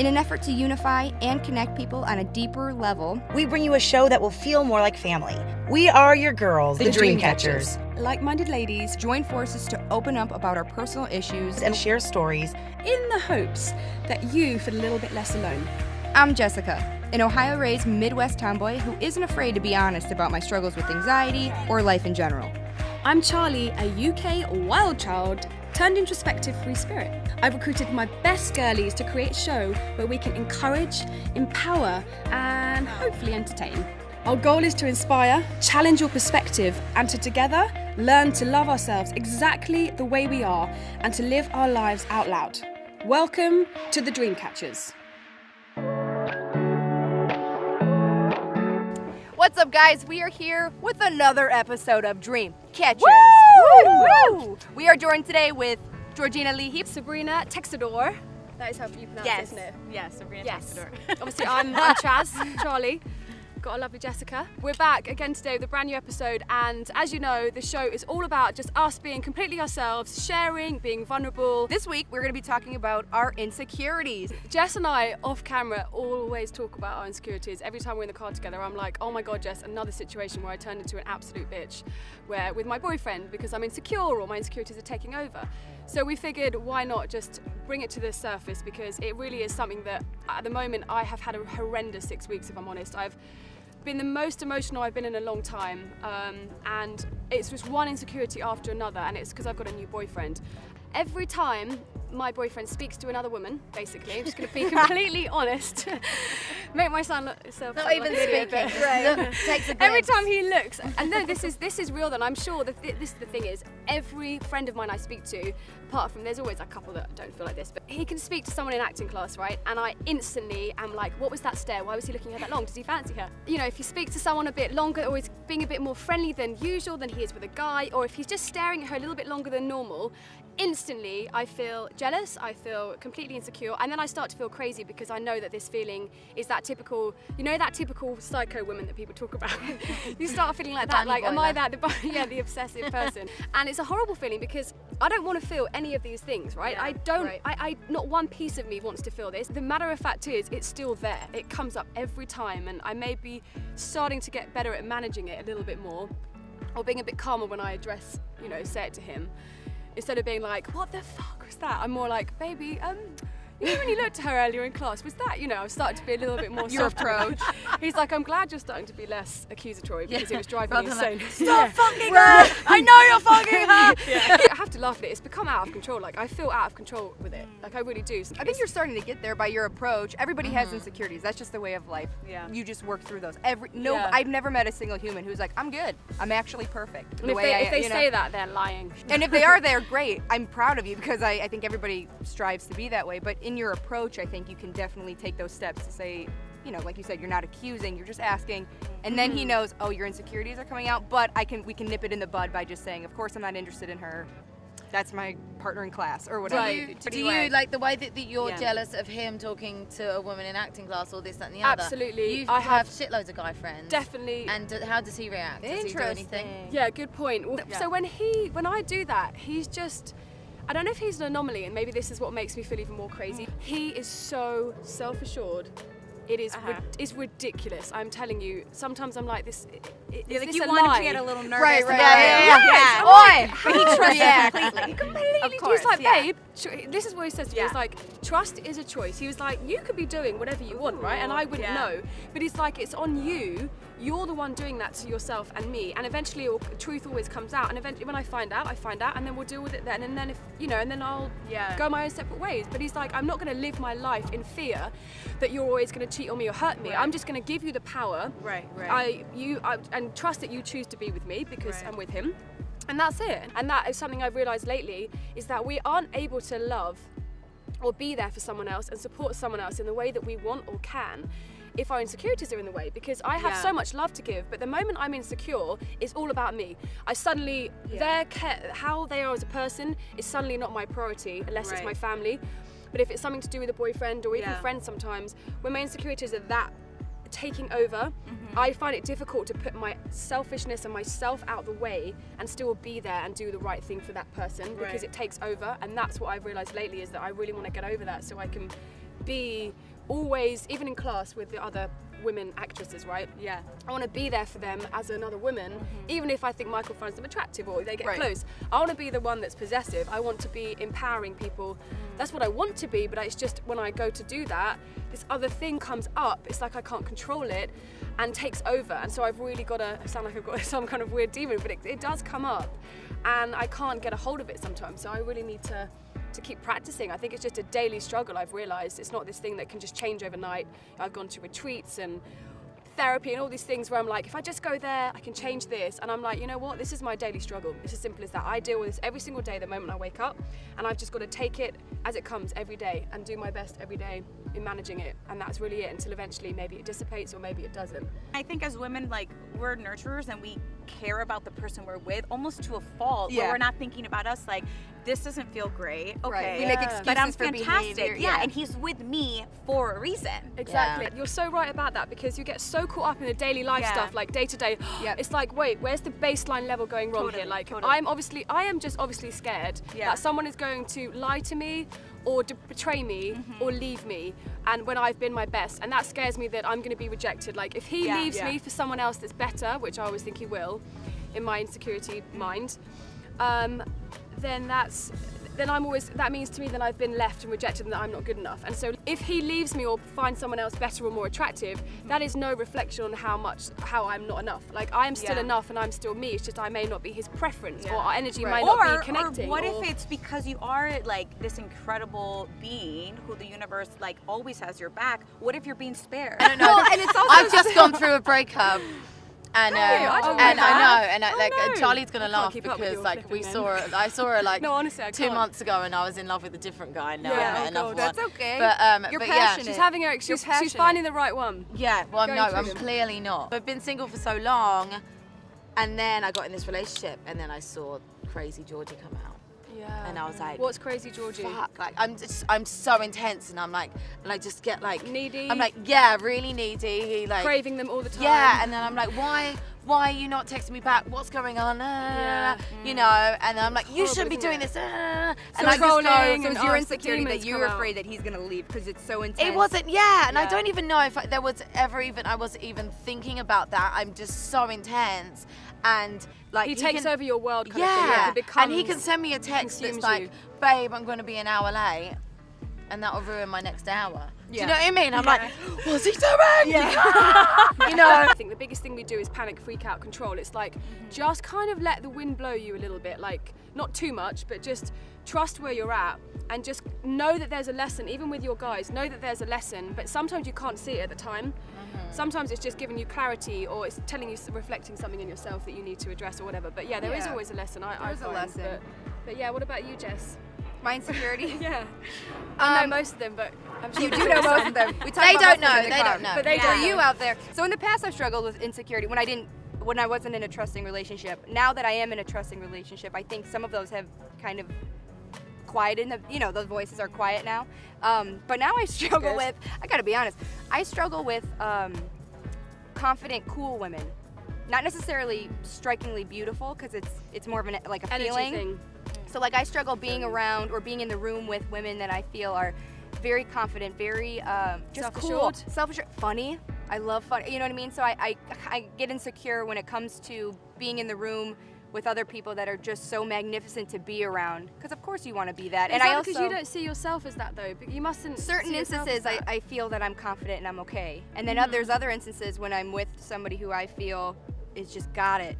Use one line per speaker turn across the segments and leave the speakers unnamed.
In an effort to unify and connect people on a deeper level,
we bring you a show that will feel more like family. We are your girls, the Dreamcatchers.
Like-minded ladies
join forces to open up about our personal issues
and share stories
in the hopes that you feel a little bit less alone.
I'm Jessica, an Ohio-raised Midwest tomboy who isn't afraid to be honest about my struggles with anxiety or life in general.
I'm Charlie, a UK wild child turned introspective free spirit. I've recruited my best girlies to create a show where we can encourage, empower, and hopefully entertain. Our goal is to inspire, challenge your perspective, and to together learn to love ourselves exactly the way we are and to live our lives out loud. Welcome to the Dreamcatchers.
What's up, guys? We are here with another episode of Dreamcatchers.
Woo!
Woo! We are joined today with Georgina Leahy,
Sabrina Textador. That is how you pronounce it, isn't it?
Yes, Sabrina Textador.
Obviously, I'm Chaz, Charlie. Got a lovely Jessica. We're back again today with a brand new episode, and as you know, the show is all about just us being completely ourselves, sharing, being vulnerable.
This week, we're going to be talking about our insecurities.
Jess and I, off camera, always talk about our insecurities. Every time we're in the car together, I'm like, oh my God, Jess, another situation where I turned into an absolute bitch, where with my boyfriend, because I'm insecure or my insecurities are taking over. So we figured, why not just bring it to the surface, because it really is something that, at the moment, I have had a horrendous 6 weeks, if I'm honest. I've been the most emotional I've been in a long time, and it's just one insecurity after another, and it's because I've got a new boyfriend. Every time my boyfriend speaks to another woman, basically, I'm just going to be completely honest, make myself
not even speaking, right. Takes a
every time he looks, and no, this is real. Then I'm sure that this is the thing is, every friend of mine I speak to, apart from there's always a couple that don't feel like this, but he can speak to someone in acting class, right? And I instantly am like, what was that stare? Why was he looking at her that long? Does he fancy her? You know, if you speak to someone a bit longer, or he's being a bit more friendly than usual than he is with a guy, or if he's just staring at her a little bit longer than normal, instantly I feel jealous, I feel completely insecure, and then I start to feel crazy because I know that this feeling is that typical, you know, that typical psycho woman that people talk about. You start feeling like that, like, am I that, the obsessive person? And it's a horrible feeling because I don't want to feel any of these things, right?
Yeah,
I don't,
right.
I not one piece of me wants to feel this. The matter of fact is, it's still there. It comes up every time, and I may be starting to get better at managing it a little bit more, or being a bit calmer when I address, you know, say it to him. Instead of being like, what the fuck was that? I'm more like, baby, you know when you looked at her earlier in class, was that, you know, I've started to be a little bit more
Your
soft.
approach.
He's like, I'm glad you're starting to be less accusatory because it was driving me insane.
Stop fucking her! I know you're fucking her!
I have to laugh at it. It's become out of control. Like, I feel out of control with it. Like, I really do.
I think you're starting to get there by your approach. Everybody has insecurities. That's just the way of life.
Yeah.
You just work through those.
Yeah.
I've never met a single human who's like, I'm good. I'm actually perfect.
And if they say that, they're lying.
And if they are, they're great. I'm proud of you because I think everybody strives to be that way. But in your approach, I think you can definitely take those steps to say, you know, like you said, you're not accusing, you're just asking. And then he knows, oh, your insecurities are coming out, but we can nip it in the bud by just saying, of course I'm not interested in her. That's my partner in class or whatever.
Right.
Do you like the way that you're jealous of him talking to a woman in acting class or this, that and the other?
Absolutely.
I have shitloads of guy friends.
Definitely.
And how does he react? Does he do anything?
Yeah, good point. Well, so when I do that, he's just, I don't know if he's an anomaly, and maybe this is what makes me feel even more crazy. He is so self-assured. It is it's ridiculous. I'm telling you. Sometimes I'm like this. Is this
you
a
want
lie?
him to get a little nervous.
Right.
Yeah.
Oi!
But he trusts
Yeah.
completely.
Completely.
Of course,
He's like,
yeah.
babe, this is what he says to me. He's like, trust is a choice. He was like, you could be doing whatever you want, right? And I wouldn't know. But he's like, it's on you. You're the one doing that to yourself and me. And eventually, truth always comes out. And eventually, when I find out, and then we'll deal with it then. And then and then I'll go my own separate ways. But he's like, I'm not going to live my life in fear that you're always going to cheat on me or hurt me. I'm just going to give you the power.
Right.
And trust that you choose to be with me because I'm with him. And that's it. And that is something I've realised lately, is that we aren't able to love or be there for someone else and support someone else in the way that we want or can if our insecurities are in the way, because I have so much love to give, but the moment I'm insecure, it's all about me. I suddenly, how they are as a person is suddenly not my priority unless it's my family. But if it's something to do with a boyfriend or even friends sometimes, when my insecurities are that taking over, I find it difficult to put my selfishness and myself out the way and still be there and do the right thing for that person, because it takes over. And that's what I've realised lately, is that I really want to get over that so I can be always, even in class with the other women actresses, right?
Yeah.
I want to be there for them as another woman, even if I think Michael finds them attractive or they get
Right.
close. I want to be the one that's possessive. I want to be empowering people. That's what I want to be, but it's just when I go to do that, this other thing comes up. It's like I can't control it and takes over. And so I've really got to, I sound like I've got some kind of weird demon, but it does come up and I can't get a hold of it sometimes. So I really need to keep practicing. I think it's just a daily struggle. I've realized it's not this thing that can just change overnight. I've gone to retreats and therapy and all these things where I'm like, if I just go there, I can change this. And I'm like, you know what? This is my daily struggle. It's as simple as that. I deal with this every single day the moment I wake up, and I've just got to take it as it comes every day and do my best every day in managing it. And that's really it, until eventually maybe it dissipates or maybe it doesn't.
I think as women, like, we're nurturers and we care about the person we're with almost to a fault,
Yeah.
where we're not thinking about us like, this doesn't feel great, okay,
Right. We make excuses
but I'm
for
fantastic,
behavior,
yeah,
yeah.
and he's with me for a reason.
Exactly. You're so right about that, because you get so caught up in the daily life
Yeah.
stuff, like day to day.
Yep.
It's like, wait, where's the baseline level going wrong
Totally,
here? Like,
totally.
I am just obviously scared
Yeah.
that someone is going to lie to me or betray me or leave me, and when I've been my best, and that scares me that I'm going to be rejected. Like, if he
Yeah.
leaves
Yeah.
me for someone else that's better, which I always think he will, in my insecurity mind, then I'm always, that means to me that I've been left and rejected and that I'm not good enough. And so if he leaves me or finds someone else better or more attractive, that is no reflection on how I'm not enough. Like, I am still
Yeah.
enough and I'm still me. It's just I may not be his preference,
Yeah.
or our energy
Right.
might not
Or
be connecting.
what
or-
if it's because you are like this incredible being who the universe like always has your back? What if you're being spared?
I don't know.
Well, and it's also
I've just gone through a breakup. And
I didn't
and
know
I
that.
know, and
Oh,
like
no.
Charlie's gonna
I can't
laugh
keep up with
because
your
like
flipping
I saw her like
No, honestly, I
2
can't.
months ago, and I was in love with a different guy. And now
Yeah,
I met
oh
another
God.
one.
That's okay.
But
You're
but
passionate.
She's having her,
You're
she's
passionate.
finding the right one.
yeah. Well,
Going
no,
through
I'm
them.
clearly not. I've been single for so long, and then I got in this relationship, and then I saw Crazy Georgie come out.
Yeah.
And I was like,
what's Crazy Georgie?
Fuck, like I'm so intense, and I'm like, and I just get like
Needy?
I'm like, yeah, really needy. He like
Craving them all the time.
yeah, and then I'm like, why are you not texting me back? What's going on?
Yeah.
You know, and then I'm like, you
horrible,
shouldn't be
isn't
doing
it?
this. And
So
I just
trolling
go.
So
and
it's your
ask the
insecurity that
demons
you're
come out.
afraid that he's gonna leave because it's so intense.
It wasn't, yeah, and I
Yeah.
don't even know if there was ever even I was even thinking about that. I'm just so intense, and like
He takes over your world kind
yeah,
of thing. Like, it becomes,
and he can send me a text that's
consumes
like,
you.
babe, I'm going to be an hour late, and that'll ruin my next hour. Do
Yeah.
you know what I mean? I'm
Yeah.
like, what's he doing? You know.
I think the biggest thing we do is panic, freak out, control. It's like, just kind of let the wind blow you a little bit, like not too much, but just trust where you're at and just know that there's a lesson. Even with your guys, know that there's a lesson, but sometimes you can't see it at the time. Sometimes it's just giving you clarity, or it's telling you, reflecting something in yourself that you need to address or whatever. But yeah, there is
Yeah.
always a lesson. I
There is a
find,
lesson.
But yeah, what about you, Jess?
My insecurity.
Yeah, I know most of them, but I'm sure
You
there's
do know
always
most
some.
of them. We talk
They
about
don't
most of them
know,
in the
they
car.
don't know.
But they
For
don't
you
know.
out there. So in the past, I've struggled with insecurity when I wasn't in a trusting relationship. Now that I am in a trusting relationship, I think some of those have kind of quieted. Those voices are quiet now. But now I struggle
Good.
with. I gotta be honest. I struggle with confident, cool women. Not necessarily strikingly beautiful, because it's more of a
Energy
feeling.
thing.
So like I struggle being around or being in the room with women that I feel are very confident, very just cool,
Self-assured.
self-assured, funny. I love fun. You know what I mean? So I get insecure when it comes to being in the room with other people that are just so magnificent to be around. Because of course you want to be that.
Is
And I
that
also
because you don't see yourself as that though? But you mustn't.
certain
see yourself as
instances
that.
I feel that I'm confident and I'm okay. And then there's other instances when I'm with somebody who I feel is just got it.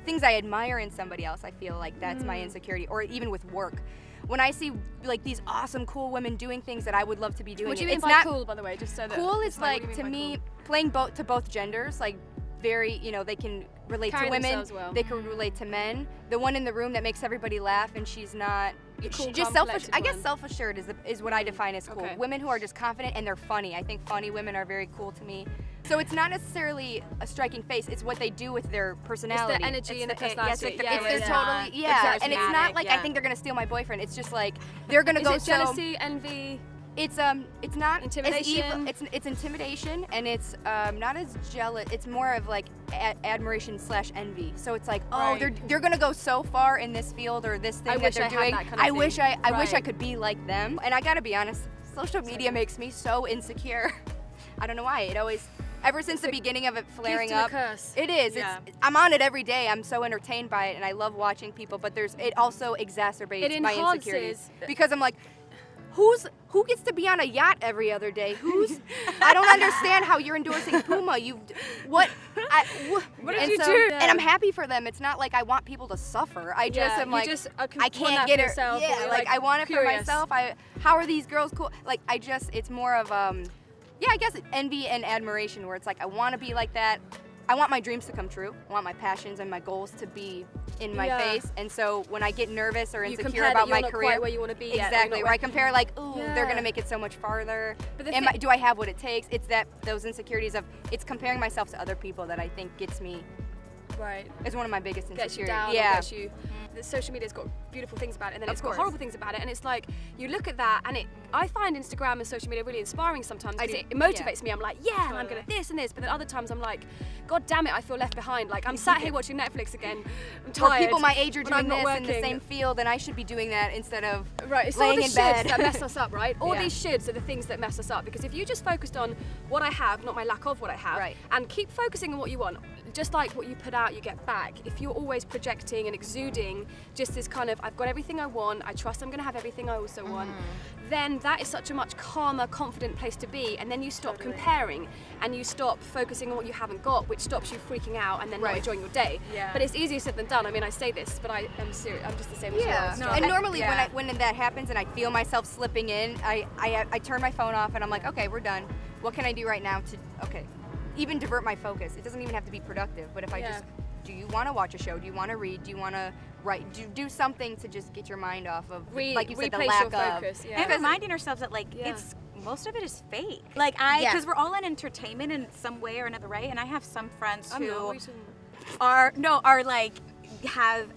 Things I admire in somebody else, I feel like that's my insecurity. Or even with work. When I see like these awesome, cool women doing things that I would love to be doing,
What do you mean
it's
by
not
cool, by the way? Just so that
cool
it's
is
what do you
like
mean
to
by
me
cool?
playing to both genders, like very, they can relate
Carry
to women,
themselves well.
they can relate to men. The one in the room that makes everybody laugh and she's not
cool,
just
calm,
selfish.
collected
I guess
one.
self-assured is what I define as cool.
Okay.
Women who are just confident and they're funny. I think funny women are very cool to me. So it's not necessarily a striking face, it's what they do with their personality.
energy and the
yes,
personality.
it's
Yeah,
their
yeah.
totally, yeah.
It's
And it's not like I
charismatic,
think they're gonna steal my boyfriend. It's just like they're gonna
Is
go
it
so
jealousy, envy?
it's not
Intimidation?
as evil. It's intimidation, and it's not as jealous. It's more of like admiration / envy. So it's like, oh,
Right.
they're gonna go so far in this field or this thing
I
that
wish
they're
I had
doing.
that kind of
I wish
thing.
I wish I
Right.
could be like them. And I gotta be honest, Social media makes me so insecure. I don't know why. It always, ever since the beginning of it flaring
gift and
up,
a curse.
it is.
Yeah.
I'm on it every day. I'm so entertained by it, and I love watching people. But it also exacerbates
It
my
enhances-
insecurities because I'm like, who gets to be on a yacht every other day? I don't understand how you're endorsing Puma. What
What
and
did you do?
And I'm happy for them. It's not like I want people to suffer. I just am
you
like,
just
I
want
can't
that
get
for
it.
yourself,
Yeah,
or you're,
like I want it
curious.
for myself. How are these girls cool? Like it's more of yeah, I guess envy and admiration where it's like I want to be like that. I want my dreams to come true. I want my passions and my goals to be in my
Yeah.
face. And so when I get nervous or
You
insecure
compare
about
that you're
my
not
career,
quite where you want to be yet, or you're
exactly,
not
where I
where-
compare like, ooh, they're
Yeah.
gonna make it so much farther.
But the
Do I have what it takes? It's those insecurities of it's comparing myself to other people that I think gets me.
Right.
Is one of my biggest
Gets you
insecurities.
down,
Yeah.
or gets you. The social media's got beautiful things about it, and then
Of
it's got
course.
horrible things about it, and it's like you look at that, and I find Instagram and social media really inspiring sometimes
I
because
do,
it motivates me. I'm like, yeah, and I'm good at this and this, but then other times I'm like, God damn it, I feel left behind. Like I'm sat here watching Netflix again. I'm
Or
tired.
people my age are
when I'm
doing
not
this in the
working.
same field, and I should be doing that instead of
Right, it's all
laying
the
in
shoulds
bed.
that mess us up, right? All
Yeah.
these shoulds are the things that mess us up because if you just focused on what I have, not my lack of what I have,
Right.
and keep focusing on what you want, just like what you put out, you get back. If you're always projecting and exuding just this kind of, I've got everything I want, I trust I'm going to have everything I also want, then that is such a much calmer, confident place to be. And then you stop comparing and you stop focusing on what you haven't got, which stops you freaking out and then not
Right.
enjoying your day.
Yeah.
But it's easier said than done. I mean, I say this, but I am serious. I'm just the same as you.
Yeah.
I
No,
struggle.
And normally
yeah.
when that happens and I feel myself slipping in, I turn my phone off and I'm like, okay, we're done. What can I do right now to even divert my focus? It doesn't even have to be productive, but if I
Yeah.
just, do you want to watch a show? Do you want to read? Do you want to write? Do something to just get your mind off of, like you said, the
replace
lack
your
of.
focus. Yeah.
And reminding ourselves that like
Yeah.
it's most of it is fake. Like
Yeah.
because we're all in entertainment in some way or another, right? And I have some friends
I'm not. What
who
are you talking about?
are like have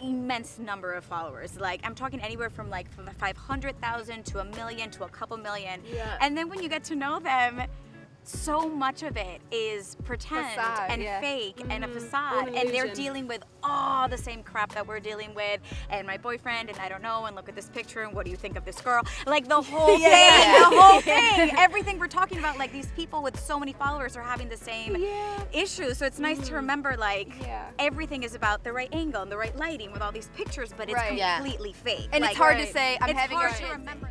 immense number of followers. Like I'm talking anywhere from like 500,000 to 1 million to a couple million.
Yeah.
And then when you get to know them, so much of it is pretend
Facade,
and
yeah.
fake and a
All
facade,
an
and they're
illusion.
dealing with all the same crap that we're dealing with, and my boyfriend, and I don't know, and look at this picture, and what do you think of this girl? Like the whole thing,
Yeah.
the whole thing, everything we're talking about, like these people with so many followers are having the same issues. So it's nice to remember, like
Yeah.
everything is about the right angle and the right lighting with all these pictures, but it's
Right.
Yeah.
completely fake.
And
Like,
it's hard to
right.
say, I'm
it's
having
hard
a
to remember.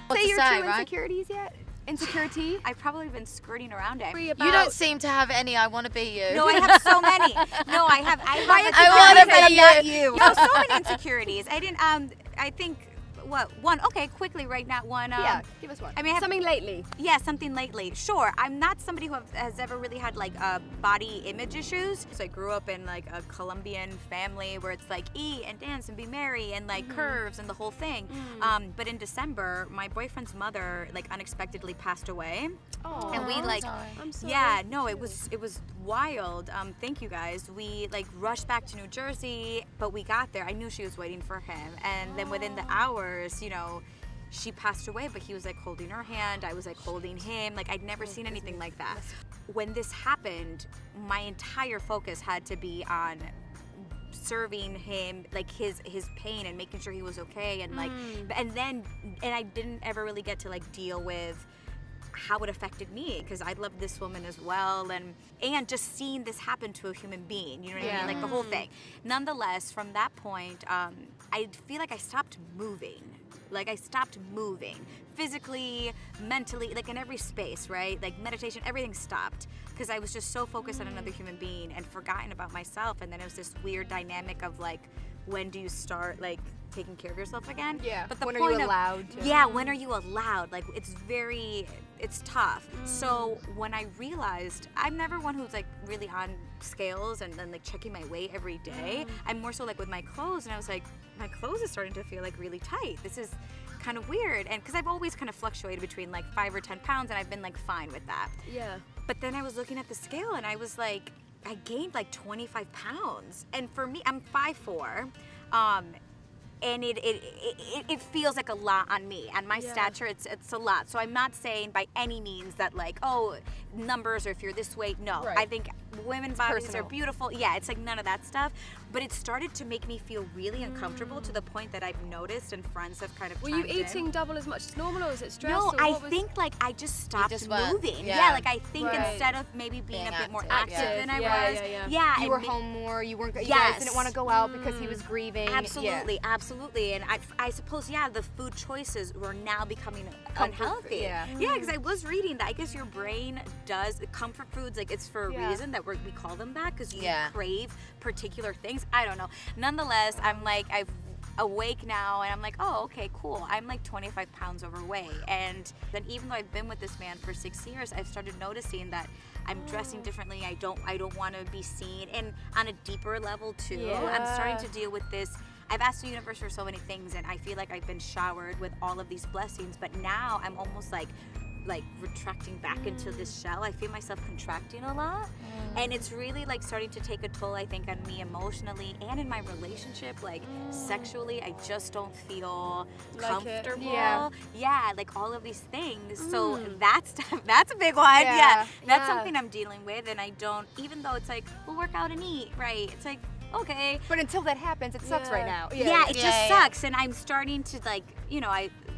What
say
to
your
say,
true
right?
insecurities yet? Insecurity?
I've probably been skirting around it.
Free
You
about-
don't seem to have any. I want to be you.
No, I have so many. No, I have.
I
insecurities
wanna be
that I'm
you.
not you. No, so many insecurities. I didn't. I think. What one? Okay, quickly right now. One.
Yeah, give us one.
I mean, I have,
Something lately.
yeah, something lately. Sure, I'm not somebody who has ever really had like body image issues. So I grew up in like a Colombian family where it's like eat and dance and be merry and like curves and the whole thing. But in December, my boyfriend's mother like unexpectedly passed away.
Oh,
And we like
I'm sorry.
yeah, no, it was wild. Thank you guys. We like rushed back to New Jersey, but we got there. I knew she was waiting for him, and then within the hours, you know, she passed away. But he was like holding her hand. I was like holding him. Like I'd never seen anything like that. When this happened, my entire focus had to be on serving him, like his pain and making sure he was okay, and like, and I didn't ever really get to like deal with how it affected me, because I loved this woman as well, and just seeing this happen to a human being, you know what I mean, like the whole thing. Nonetheless, from that point, I feel like I stopped moving. Like I stopped moving physically, mentally, like in every space, right? Like meditation, everything stopped because I was just so focused on another human being and forgotten about myself. And then it was this weird dynamic of like, when do you start like taking care of yourself again?
Yeah.
But the
When are
point
you
of-
allowed to?
Yeah, when are you allowed? Like it's tough. So when I realized, I'm never one who's like really on scales and then like checking my weight every day. I'm more so like with my clothes, and I was like, my clothes is starting to feel like really tight. This is kind of weird. And because I've always kind of fluctuated between like 5 or 10 pounds, and I've been like fine with that.
Yeah.
But then I was looking at the scale and I was like, I gained like 25 pounds. And for me, I'm 5'4". and it feels like a lot on me and my stature. It's a lot. So I'm not saying by any means that like, oh, numbers or if you're this way. No,
Right.
I think women's bodies
personal.
are beautiful. Yeah, it's like none of that stuff. But it started to make me feel really uncomfortable to the point that I've noticed and friends have kind of
Were you
chimed in.
eating double as much as normal, or was it stress?
No,
or
I
what was-
think like I just stopped
just weren't-
moving.
yeah.
Like I think
Right.
instead of maybe being
Being
a bit more
active,
active
yeah.
than I
Yeah,
was.
yeah.
and
You were
ma-
home more. You weren't. You
Yes.
guys didn't want to go out because he was grieving.
Absolutely, absolutely. And I suppose, yeah, the food choices were now becoming unhealthy.
yeah.
Yeah, because I was reading that I guess your brain does, comfort foods, like it's for a
Yeah.
reason that we call them that because you
Yeah.
crave particular things. I don't know. Nonetheless, I'm like, I've awake now and I'm like, oh, okay, cool. I'm like 25 pounds overweight. And then even though I've been with this man for 6 years, I've started noticing that I'm dressing differently. I don't want to be seen. And on a deeper level too, I'm starting to deal with this. I've asked the universe for so many things and I feel like I've been showered with all of these blessings, but now I'm almost like retracting back into this shell. I feel myself contracting a lot, and it's really like starting to take a toll, I think, on me emotionally and in my relationship. Like sexually, I just don't feel
Like it.
comfortable.
Yeah.
Like all of these things. So that's a big one.
Yeah.
That's
Yeah.
something I'm dealing with, and I don't. Even though it's like we'll work out and eat, right? It's like okay.
But until that happens, it sucks right now.
Yeah, it
Yeah,
just
yeah.
sucks, and I'm starting to like,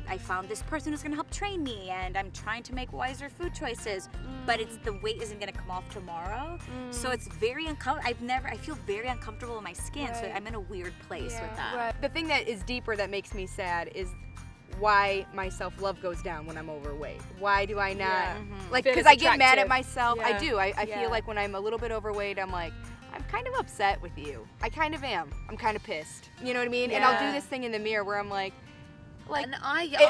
I found this person who's gonna help train me, and I'm trying to make wiser food choices, but it's the weight isn't gonna come off tomorrow, so it's very uncomfortable. I feel very uncomfortable in my skin, so
Right.
I'm in a weird place with that.
Right.
The thing that is deeper that makes me sad is why my self-love goes down when I'm overweight. Why do I not
Yeah.
like?
Feel
Because
it's
I get mad at
attractive.
myself. I
Yeah.
do. I
Yeah.
feel like when I'm a little bit overweight, I'm like, I'm kind of upset with you. I kind of am. I'm kind of pissed. You know what I mean? And I'll do
Yeah.
this thing in the mirror where I'm like
And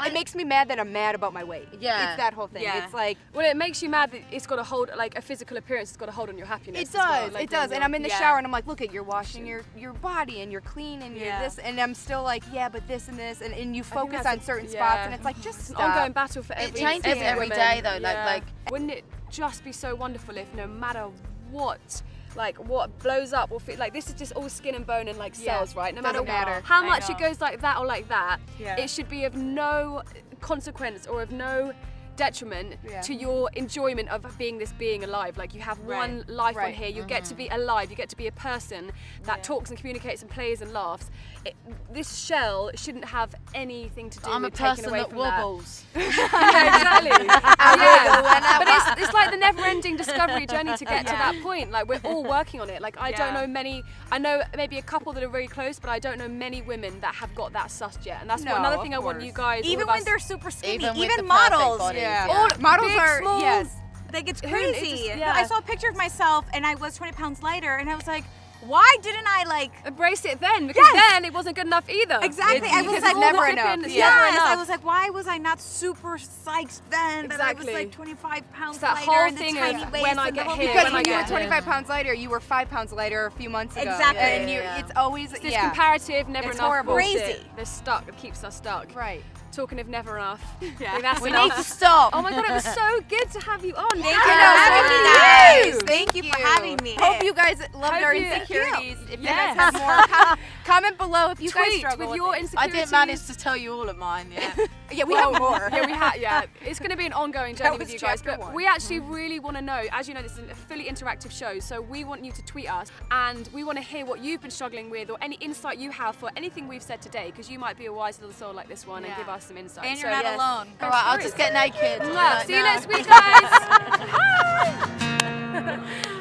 it makes me mad that I'm mad about my weight.
Yeah.
It's that whole thing.
Yeah.
It's like
Well, it makes you mad that it's got to hold, like a physical appearance, it's got to hold on your happiness.
it
as well,
does.
like
It does.
your-
And I'm in the
yeah.
shower and I'm like, look at you're washing your body and you're clean and you're
Yeah.
this, and I'm still like, yeah, but this and this, and you
I think
focus
that's
on certain
yeah.
spots and it's like just
It's an
stop.
ongoing battle for
It
every
changes
every
every
woman.
day, though,
Yeah.
like-
Wouldn't it just be so wonderful if no matter what, like what blows up or feel like this is just all skin and bone and like
Yeah.
cells, right? No matter
Doesn't matter.
how
I
much it
know.
goes like that or like that,
Yeah.
it should be of no consequence or of no detriment
Yeah.
to your enjoyment of being alive. Like you have one life on
Right.
here, you get to be alive, you get to be a person that talks and communicates and plays and laughs. This shell shouldn't have anything to do
I'm a
with taking
person
away
that
from
wobbles.
Yeah, exactly. Yeah. But it's like the never-ending discovery journey to get to that point. Like we're all working on it. Like I don't know many. I know maybe a couple that are very close, but I don't know many women that have got that sussed yet. And that's
No,
another
of
thing I want
course.
you guys. all
Even
of
when
us-
they're super skinny,
Even with
even
the perfect
models.
bodies,
Yeah.
yeah.
All models
Big,
are
small.
yes.
Like it's
It
crazy.
just- yeah.
I saw a picture of myself and I was 20 pounds lighter, and I was like, why didn't I like?
embrace it then, because
Yes.
then it wasn't good enough either.
Exactly. I was
because
like,
it's
never
all
enough.
flipping, it's
Yeah.
never
Yes,
enough.
I was like, why was I not super psyched then that I was
Exactly.
like 25 pounds
It's that
lighter
whole
and the
thing
tiny
of
waist
when I
and the
get
whole
here,
Because
when I
when you were
get
25 pounds lighter, you were 5 pounds lighter a few months ago.
Exactly.
And
Yeah.
it's always
This comparative, never
It's
enough.
horrible.
bullshit.
Crazy.
They're stuck. It keeps us stuck.
Right.
Talking of never enough.
Yeah.
I think that's
We
enough.
need to stop.
Oh my god, it was so good to have you on. Thank
you
I
for
know,
having
so
me,
did
guys.
you.
Thank you for having me.
Hope you guys loved
Hope
our
you-
insecurities. If you
Yes.
guys have more, comment below if you guys
Tweet
struggle
with your
it.
insecurities.
I didn't manage to tell you all of mine yet.
Yeah, we have more.
Yeah, we have. Yeah, it's going to be an ongoing journey
That
with
was
you guys.
chapter
But
one.
we actually really want to know. As you know, this is a fully interactive show, so we want you to tweet us, and we want to hear what you've been struggling with, or any insight you have for anything we've said today, because you might be a wise little soul like this one and
Yeah.
give us some insight.
And you're
So,
not
yes.
alone.
All right, I'll just get naked.
Mwah.
Right
See you
now.
next week, guys. Bye.